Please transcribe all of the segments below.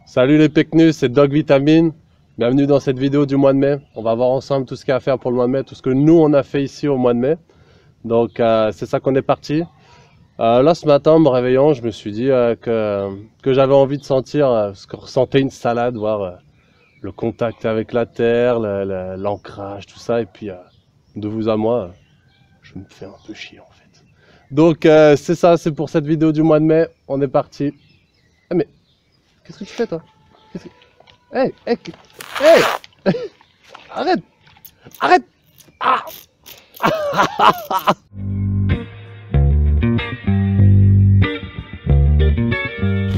Salut les Pecnus, c'est Dog Vitamine. Bienvenue dans cette vidéo du mois de mai. On va voir ensemble tout ce qu'il y a à faire pour le mois de mai, tout ce que nous on a fait ici au mois de mai. Donc c'est ça qu'on est parti. Là ce matin en me réveillant, je me suis dit que j'avais envie de sentir ce que ressentait une salade, voir le contact avec la terre, l'ancrage, tout ça. Et puis de vous à moi, je me fais un peu chier en fait. Donc c'est ça, c'est pour cette vidéo du mois de mai. On est parti. Ah, mais qu'est-ce que tu fais toi? Hey, hey, hey. Arrête. Arrête. Ah.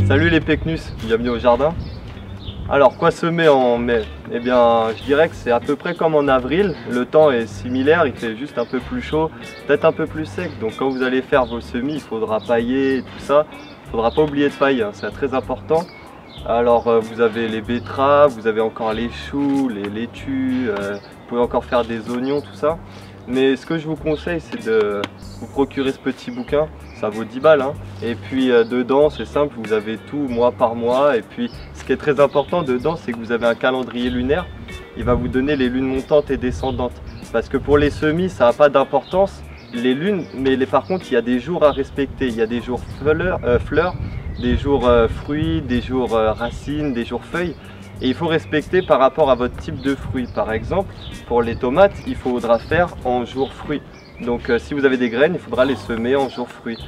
Salut les Pecnus, bienvenue au jardin. Alors quoi semer en mai? Eh bien je dirais que c'est à peu près comme en avril, le temps est similaire, il fait juste un peu plus chaud, peut-être un peu plus sec. Donc quand vous allez faire vos semis, il faudra pailler et tout ça. Il ne faudra pas oublier de pailler, hein, c'est très important. Alors vous avez les betteraves, vous avez encore les choux, les laitues, vous pouvez encore faire des oignons, tout ça. Mais ce que je vous conseille, c'est de vous procurer ce petit bouquin, ça vaut 10 balles. Hein. Et puis dedans, c'est simple, vous avez tout mois par mois. Et puis ce qui est très important dedans, c'est que vous avez un calendrier lunaire. Il va vous donner les lunes montantes et descendantes. Parce que pour les semis, ça n'a pas d'importance, les lunes, mais par contre, il y a des jours à respecter. Il y a des jours fleurs, des jours fruits, des jours racines, des jours feuilles. Et il faut respecter par rapport à votre type de fruits. Par exemple, pour les tomates, il faudra faire en jour fruits. Donc si vous avez des graines, il faudra les semer en jour fruits.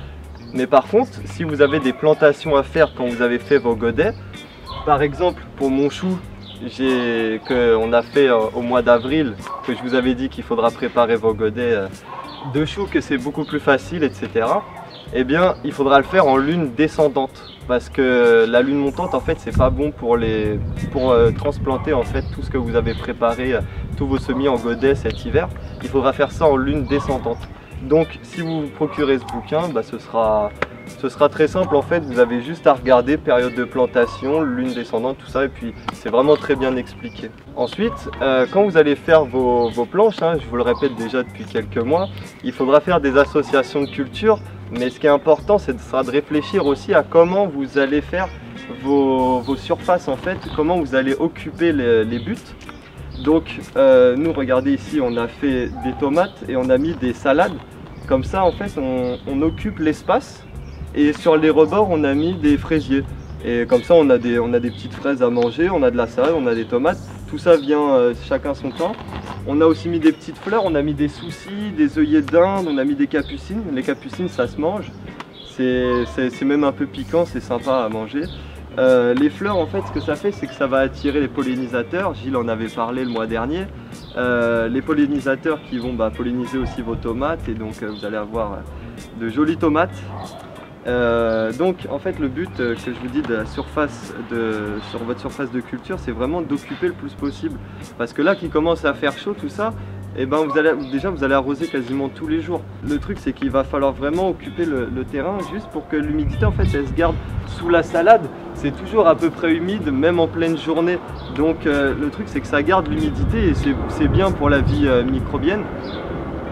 Mais par contre, si vous avez des plantations à faire quand vous avez fait vos godets, par exemple pour mon chou, qu'on a fait au mois d'avril, que je vous avais dit qu'il faudra préparer vos godets de choux, que c'est beaucoup plus facile, etc. Eh bien, il faudra le faire en lune descendante. Parce que la lune montante, en fait, c'est pas bon pour transplanter en fait tout ce que vous avez préparé, tous vos semis en godet cet hiver. Il faudra faire ça en lune descendante. Donc, si vous procurez ce bouquin, bah, ce sera très simple en fait. Vous avez juste à regarder période de plantation, lune descendante, tout ça, et puis c'est vraiment très bien expliqué. Ensuite, quand vous allez faire vos planches, hein, je vous le répète déjà depuis quelques mois, il faudra faire des associations de culture. Mais ce qui est important, ce sera de réfléchir aussi à comment vous allez faire vos surfaces en fait, comment vous allez occuper les buts. Donc nous regardez ici, on a fait des tomates et on a mis des salades. Comme ça en fait on occupe l'espace et sur les rebords on a mis des fraisiers. Et comme ça on a des petites fraises à manger, on a de la salade, on a des tomates. Tout ça vient chacun son temps. On a aussi mis des petites fleurs, on a mis des soucis, des œillets d'Inde, on a mis des capucines. Les capucines ça se mange, c'est même un peu piquant, c'est sympa à manger. Les fleurs en fait ce que ça fait c'est que ça va attirer les pollinisateurs, Gilles en avait parlé le mois dernier. Les pollinisateurs qui vont polliniser aussi vos tomates et donc vous allez avoir de jolies tomates. Donc en fait le but que je vous dis de la surface sur votre surface de culture, c'est vraiment d'occuper le plus possible. Parce que là qu'il commence à faire chaud tout ça, et ben vous allez arroser quasiment tous les jours. Le truc c'est qu'il va falloir vraiment occuper le terrain juste pour que l'humidité en fait elle se garde sous la salade. C'est toujours à peu près humide même en pleine journée. Donc le truc c'est que ça garde l'humidité et c'est bien pour la vie microbienne.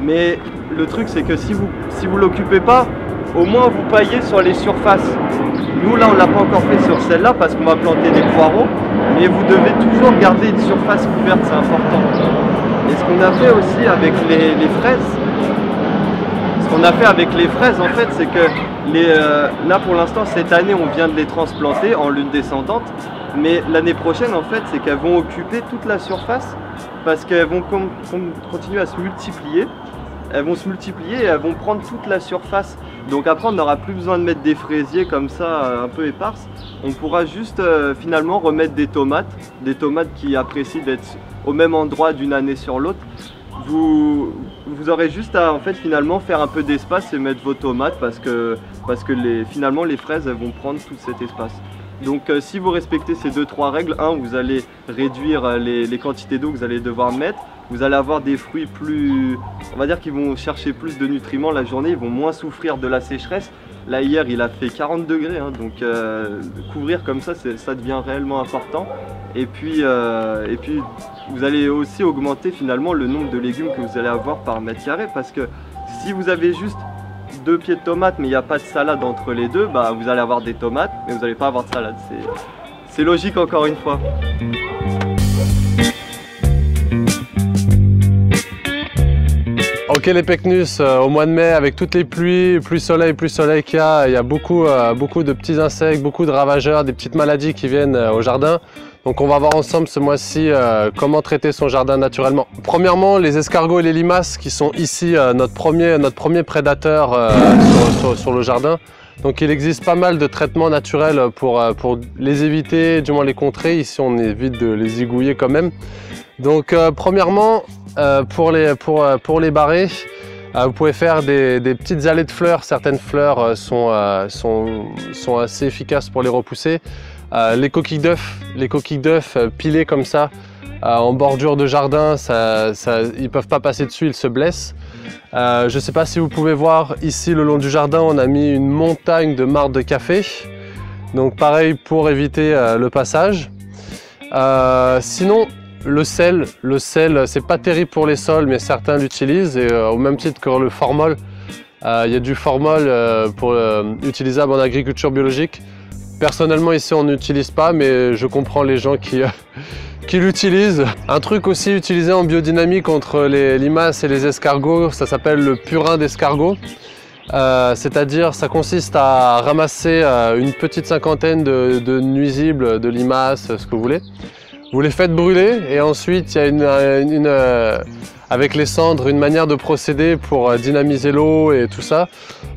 Mais le truc c'est que si vous l'occupez pas, au moins vous paillez sur les surfaces. Nous là on l'a pas encore fait sur celle-là parce qu'on va planter des poireaux, mais vous devez toujours garder une surface couverte, c'est important. Et ce qu'on a fait aussi avec les fraises, en fait c'est que là pour l'instant cette année on vient de les transplanter en lune descendante, mais l'année prochaine en fait c'est qu'elles vont occuper toute la surface parce qu'elles vont continuer à se multiplier. Elles vont se multiplier et elles vont prendre toute la surface Donc après on n'aura plus besoin de mettre des fraisiers comme ça un peu éparses. On pourra juste finalement remettre des tomates qui apprécient d'être au même endroit d'une année sur l'autre. Vous aurez juste à en fait finalement faire un peu d'espace et mettre vos tomates parce que finalement les fraises elles vont prendre tout cet espace. Donc si vous respectez ces 2-3 règles, vous allez réduire les quantités d'eau que vous allez devoir mettre. Vous allez avoir des fruits plus, on va dire qu'ils vont chercher plus de nutriments la journée, ils vont moins souffrir de la sécheresse. Là hier il a fait 40 degrés, donc couvrir comme ça, ça devient réellement important. Et puis vous allez aussi augmenter finalement le nombre de légumes que vous allez avoir par mètre carré, parce que si vous avez juste 2 pieds de tomates mais il n'y a pas de salade entre les deux, vous allez avoir des tomates mais vous n'allez pas avoir de salade. C'est logique encore une fois. Ok les Pecnus, au mois de mai avec toutes les pluies, plus soleil qu'il y a beaucoup de petits insectes, beaucoup de ravageurs, des petites maladies qui viennent au jardin. Donc on va voir ensemble ce mois-ci comment traiter son jardin naturellement. Premièrement, les escargots et les limaces qui sont ici notre premier prédateur sur le jardin. Donc il existe pas mal de traitements naturels pour les éviter, du moins les contrer. Ici on évite de les zigouiller quand même. Donc premièrement, pour les barrer, vous pouvez faire des petites allées de fleurs. Certaines fleurs sont assez efficaces pour les repousser. Les coquilles d'œufs pilées comme ça en bordure de jardin, ils ne peuvent pas passer dessus, ils se blessent. Je ne sais pas si vous pouvez voir ici le long du jardin, on a mis une montagne de marc de café. Donc pareil pour éviter le passage. Sinon, le sel, c'est pas terrible pour les sols, mais certains l'utilisent, et au même titre que le formol, il y a du formol utilisable en agriculture biologique. Personnellement ici on n'utilise pas, mais je comprends les gens qui l'utilisent. Un truc aussi utilisé en biodynamie contre les limaces et les escargots, ça s'appelle le purin d'escargot. C'est-à-dire ça consiste à ramasser une petite cinquantaine de nuisibles, de limaces, ce que vous voulez. Vous les faites brûler et ensuite il y a avec les cendres une manière de procéder pour dynamiser l'eau et tout ça.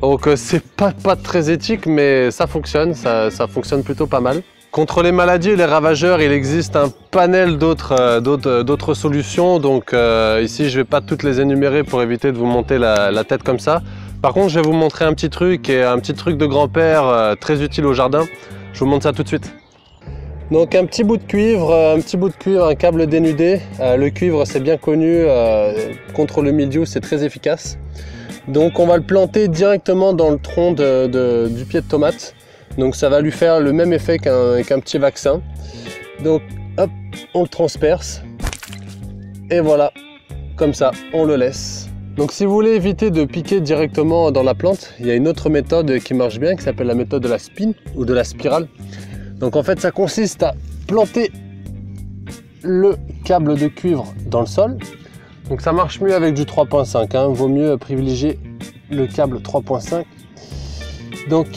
Donc c'est pas très éthique, mais ça fonctionne, ça fonctionne plutôt pas mal. Contre les maladies et les ravageurs, il existe un panel d'autres solutions. Donc ici je vais pas toutes les énumérer pour éviter de vous monter la tête comme ça. Par contre je vais vous montrer un petit truc de grand-père très utile au jardin. Je vous montre ça tout de suite. Donc un petit bout de cuivre, un câble dénudé. Le cuivre c'est bien connu, contre le mildiou c'est très efficace. Donc on va le planter directement dans le tronc du pied de tomate. Donc ça va lui faire le même effet qu'un petit vaccin. Donc hop, on le transperce. Et voilà, comme ça, on le laisse. Donc si vous voulez éviter de piquer directement dans la plante, il y a une autre méthode qui marche bien, qui s'appelle la méthode de la spine ou de la spirale. Donc en fait ça consiste à planter le câble de cuivre dans le sol. Donc ça marche mieux avec du 3.5, vaut mieux privilégier le câble 3.5. Donc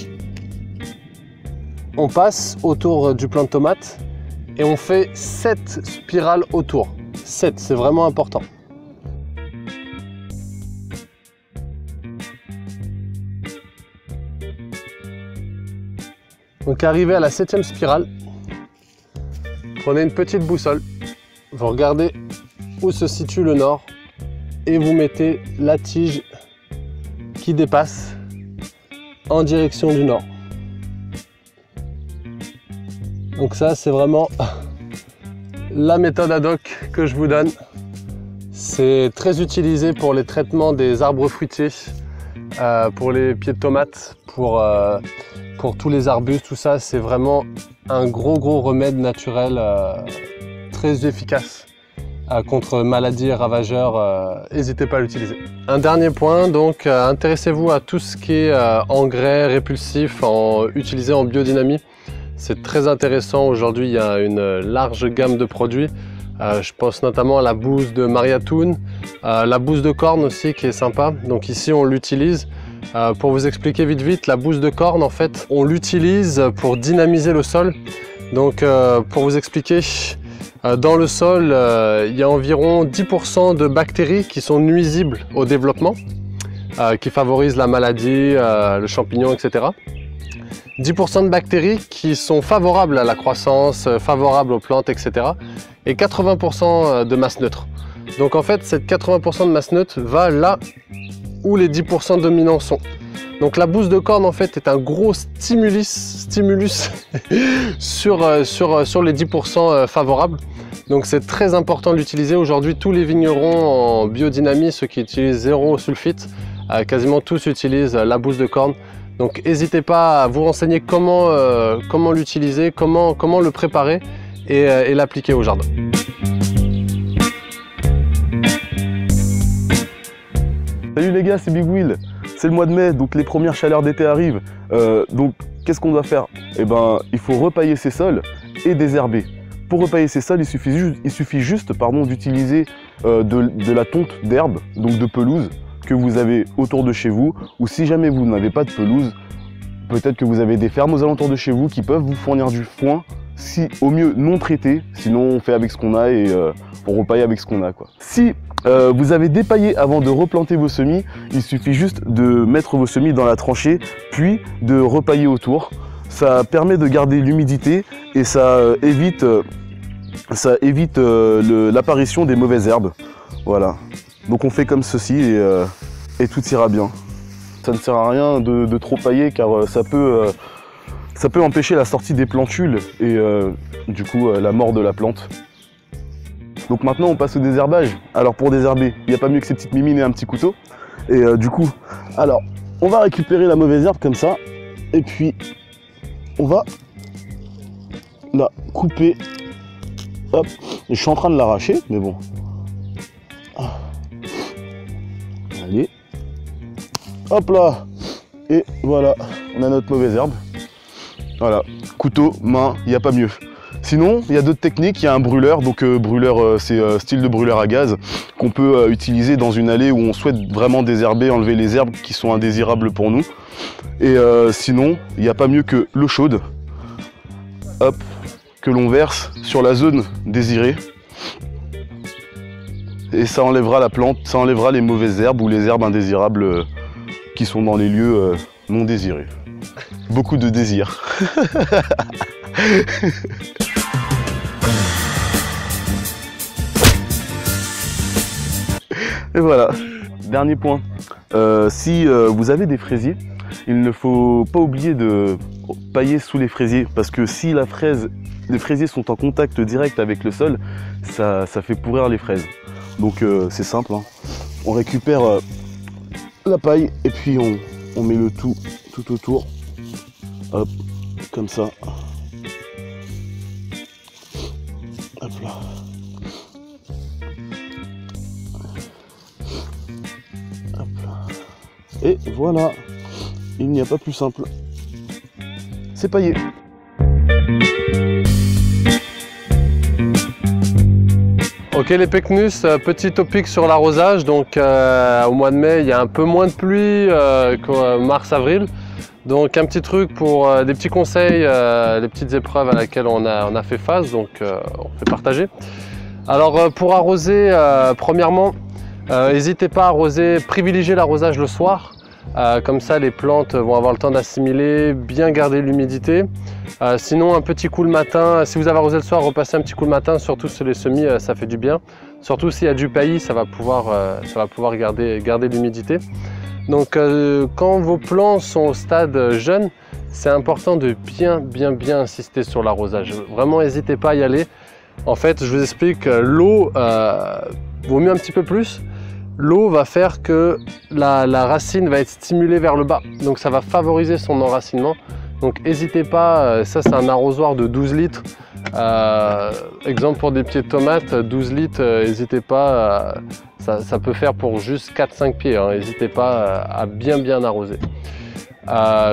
on passe autour du plant de tomate et on fait 7 spirales autour. 7, c'est vraiment important. Donc arrivé à la 7e spirale, prenez une petite boussole, vous regardez où se situe le nord et vous mettez la tige qui dépasse en direction du nord. Donc ça c'est vraiment la méthode ad hoc que je vous donne. C'est très utilisé pour les traitements des arbres fruitiers, pour les pieds de tomates, pour tous les arbustes, tout ça. C'est vraiment un gros remède naturel très efficace contre maladies et ravageurs. N'hésitez pas à l'utiliser. Un dernier point, donc intéressez-vous à tout ce qui est engrais répulsifs utilisés en biodynamie. C'est très intéressant. Aujourd'hui il y a une large gamme de produits. Je pense notamment à la bouse de Mariatoun, la bouse de corne aussi qui est sympa. Donc ici on l'utilise. Pour vous expliquer vite, la bouse de corne en fait on l'utilise pour dynamiser le sol. Donc pour vous expliquer, dans le sol il y a environ 10% de bactéries qui sont nuisibles au développement. qui favorisent la maladie, le champignon, etc. 10% de bactéries qui sont favorables à la croissance, favorables aux plantes, etc. Et 80% de masse neutre. Donc en fait, cette 80% de masse neutre va là où les 10% dominants sont. Donc la bouse de corne en fait est un gros stimulus sur les 10% favorables. Donc c'est très important de l'utiliser. Aujourd'hui, tous les vignerons en biodynamie, ceux qui utilisent zéro sulfite, quasiment tous utilisent la bouse de corne. Donc n'hésitez pas à vous renseigner comment l'utiliser, comment le préparer et l'appliquer au jardin. Salut les gars, c'est Big Will. C'est le mois de mai, donc les premières chaleurs d'été arrivent. Donc qu'est-ce qu'on doit faire? Eh ben, il faut repailler ses sols et désherber. Pour repailler ses sols, il suffit juste d'utiliser de la tonte d'herbe, donc de pelouse, que vous avez autour de chez vous. Ou si jamais vous n'avez pas de pelouse, peut-être que vous avez des fermes aux alentours de chez vous qui peuvent vous fournir du foin, si au mieux non traité. Sinon on fait avec ce qu'on a et on repaille avec ce qu'on a, quoi. Si vous avez dépaillé avant de replanter vos semis, il suffit juste de mettre vos semis dans la tranchée, puis de repailler autour. Ça permet de garder l'humidité et ça évite l'apparition des mauvaises herbes. Voilà. Donc on fait comme ceci et tout ira bien. Ça ne sert à rien de trop pailler car ça peut empêcher la sortie des plantules et du coup la mort de la plante. Donc maintenant on passe au désherbage. Alors pour désherber, il n'y a pas mieux que ces petites mimines et un petit couteau. Et du coup, alors on va récupérer la mauvaise herbe comme ça. Et puis on va la couper. Hop, je suis en train de l'arracher, mais bon. Allez. Hop là. Et voilà, on a notre mauvaise herbe. Voilà, couteau, main, il n'y a pas mieux. Sinon, il y a d'autres techniques, il y a un brûleur, donc brûleur, c'est style de brûleur à gaz qu'on peut utiliser dans une allée où on souhaite vraiment désherber, enlever les herbes qui sont indésirables pour nous. Et sinon, il n'y a pas mieux que l'eau chaude, hop, que l'on verse sur la zone désirée. Et ça enlèvera la plante, ça enlèvera les mauvaises herbes ou les herbes indésirables qui sont dans les lieux non désirés. Beaucoup de désir. Et voilà, dernier point. Si vous avez des fraisiers, il ne faut pas oublier de pailler sous les fraisiers parce que si les fraisiers sont en contact direct avec le sol, ça fait pourrir les fraises. Donc c'est simple, hein. On récupère la paille et puis on met le tout autour. Hop, comme ça. Hop là. Hop là. Et voilà, il n'y a pas plus simple. C'est paillé. Ok les Pecnus, petit topic sur l'arrosage. Donc au mois de mai, il y a un peu moins de pluie qu'en mars-avril. Donc un petit truc pour des petits conseils, des petites épreuves à laquelle on a fait face, donc on fait partager. Alors pour arroser, premièrement, n'hésitez pas à arroser, privilégiez l'arrosage le soir. Comme ça les plantes vont avoir le temps d'assimiler, bien garder l'humidité. Sinon un petit coup le matin, si vous avez arrosé le soir, repassez un petit coup le matin, surtout sur les semis, ça fait du bien. Surtout s'il y a du paillis, ça va pouvoir garder l'humidité. Donc quand vos plants sont au stade jeune, c'est important de bien insister sur l'arrosage. Vraiment n'hésitez pas à y aller. En fait, je vous explique, l'eau vaut mieux un petit peu plus. L'eau va faire que la racine va être stimulée vers le bas, donc ça va favoriser son enracinement. Donc n'hésitez pas, ça c'est un arrosoir de 12 litres. Exemple pour des pieds de tomates, 12 litres, n'hésitez pas, ça peut faire pour juste 4-5 pieds, hein. N'hésitez pas à bien arroser.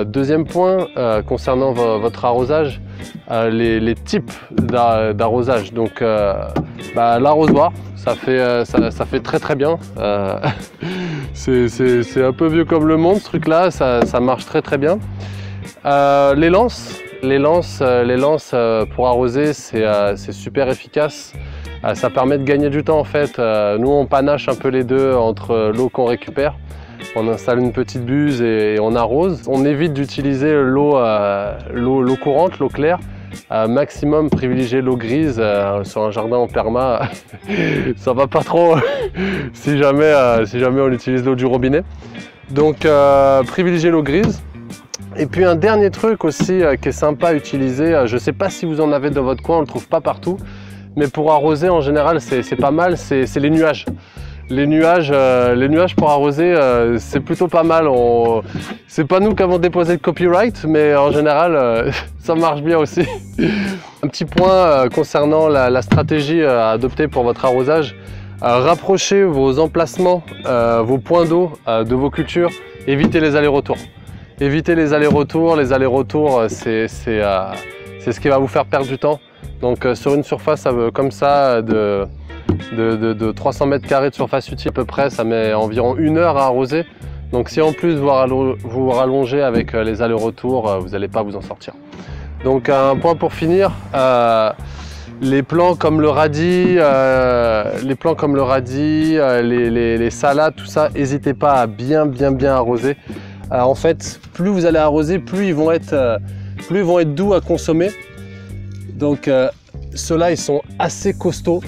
Deuxième point, concernant votre arrosage, les types d'arrosage. Donc l'arrosoir, ça fait très bien. C'est un peu vieux comme le monde ce truc là, ça marche très bien. Les lances pour arroser, c'est super efficace. Ça permet de gagner du temps en fait. Nous on panache un peu les deux entre l'eau qu'on récupère. on installe une petite buse et on arrose. On évite d'utiliser l'eau courante, l'eau claire. Maximum privilégier l'eau grise sur un jardin en perma, ça va pas trop si jamais on utilise l'eau du robinet. Donc privilégier l'eau grise. Et puis un dernier truc aussi qui est sympa à utiliser, je sais pas si vous en avez dans votre coin, on le trouve pas partout, mais pour arroser en général c'est pas mal, c'est les nuages. Les nuages pour arroser, c'est plutôt pas mal. C'est pas nous qui avons déposé le copyright, mais en général, ça marche bien aussi. Un petit point concernant la stratégie à adopter pour votre arrosage. Rapprochez vos emplacements, vos points d'eau de vos cultures. Évitez les allers-retours. Évitez les allers-retours. Les allers-retours, c'est ce qui va vous faire perdre du temps. Donc sur une surface comme ça de 300 mètres carrés de surface utile à peu près, ça met environ 1 heure à arroser. Donc si en plus vous rallongez avec les allers-retours, vous n'allez pas vous en sortir. Donc un point pour finir, les plants comme le radis, les salades, tout ça, n'hésitez pas à bien arroser. En fait, plus vous allez arroser, plus ils vont être doux à consommer. Donc ceux-là, ils sont assez costauds.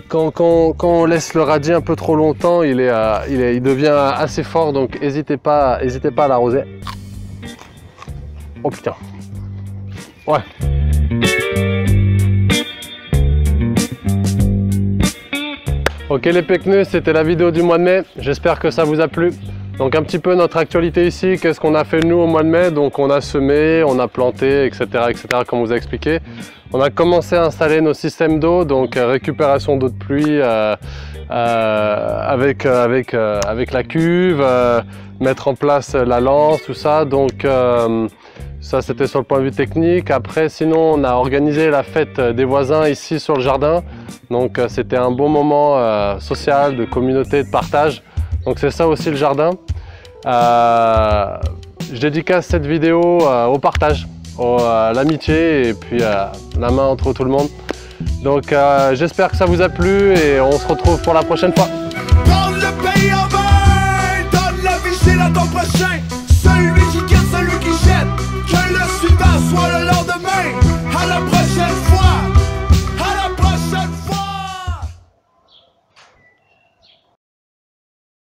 Quand on laisse le radis un peu trop longtemps, il devient assez fort, donc n'hésitez pas à l'arroser. Oh putain. Ouais. Ok les pecnus, c'était la vidéo du mois de mai. J'espère que ça vous a plu. Donc un petit peu notre actualité ici, qu'est-ce qu'on a fait nous au mois de mai? Donc on a semé, on a planté, etc. comme on vous a expliqué. On a commencé à installer nos systèmes d'eau, donc récupération d'eau de pluie avec la cuve, mettre en place la lance, tout ça. Donc ça c'était sur le point de vue technique. Après sinon on a organisé la fête des voisins ici sur le jardin. Donc c'était un bon moment social, de communauté, de partage. Donc c'est ça aussi le jardin. Je dédicace cette vidéo au partage, à l'amitié et puis la main entre tout le monde. Donc j'espère que ça vous a plu et on se retrouve pour la prochaine fois.